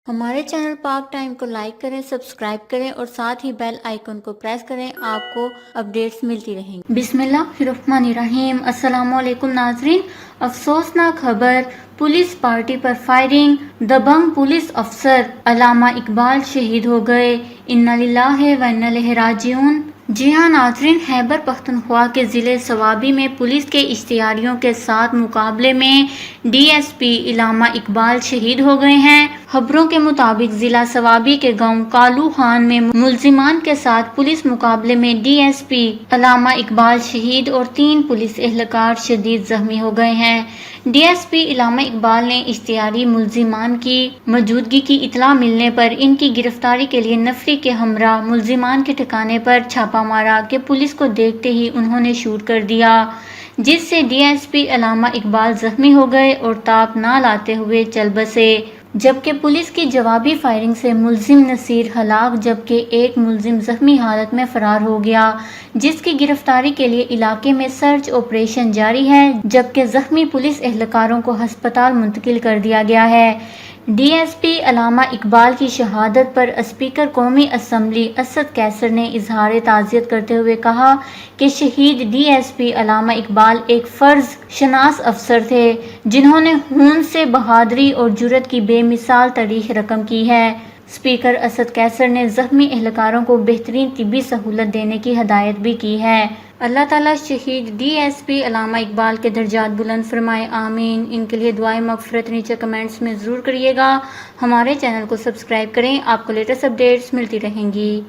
ہمارے چینل پاک ٹائم کو لائک کریں، سبسکرائب کریں اور ساتھ ہی بیل آئیکن کو پریس کریں، آپ کو اپڈیٹس ملتی رہیں گی۔ بسم اللہ الرحمن الرحیم۔ السلام علیکم ناظرین۔ افسوسناک خبر، پولیس پارٹی پر فائرنگ، دبنگ پولیس افسر علامہ اقبال شہید ہو گئے۔ انا للہ و انا الیہ راجعون۔ جی ہاں ناظرین، خیبر پختونخوا کے ضلع صوابی میں پولیس کے اشتہاریوں کے ساتھ مقابلے میں ڈی ایس پی علامہ اقبال شہید ہو گئے ہیں۔ خبروں کے مطابق ضلع صوابی کے گاؤں کالو خان میں ملزمان کے ساتھ پولیس مقابلے میں ڈی ایس پی علامہ اقبال شہید اور 3 پولیس اہلکار شدید زخمی ہو گئے ہیں۔ ڈی ایس پی علامہ اقبال نے اشتہاری ملزمان کی موجودگی کی اطلاع ملنے پر ان کی گرفتاری کے لیے نفری کے ہمراہ ملزمان کے ٹھکانے پر چھاپا مارا کہ پولیس کو دیکھتے ہی انہوں نے شوٹ کر دیا، جس سے ڈی ایس پی علامہ اقبال زخمی ہو گئے اور تاپ نہ لاتے ہوئے چل بسے، جبکہ پولیس کی جوابی فائرنگ سے ملزم نصیر ہلاک جبکہ ایک ملزم زخمی حالت میں فرار ہو گیا، جس کی گرفتاری کے لیے علاقے میں سرچ آپریشن جاری ہے، جبکہ زخمی پولیس اہلکاروں کو ہسپتال منتقل کر دیا گیا ہے۔ ڈی ایس پی علامہ اقبال کی شہادت پر اسپیکر قومی اسمبلی اسد کیسر نے اظہار تعزیت کرتے ہوئے کہا کہ شہید ڈی ایس پی علامہ اقبال ایک فرض شناس افسر تھے، جنہوں نے خون سے بہادری اور جرأت کی بے مثال تاریخ رقم کی ہے۔ اسپیکر اسد کیسر نے زخمی اہلکاروں کو بہترین طبی سہولت دینے کی ہدایت بھی کی ہے۔ اللہ تعالیٰ شہید ڈی ایس پی علامہ اقبال کے درجات بلند فرمائے، آمین۔ ان کے لیے دعائے مغفرت نیچے کمنٹس میں ضرور کریے گا۔ ہمارے چینل کو سبسکرائب کریں، آپ کو لیٹسٹ اپڈیٹس ملتی رہیں گی۔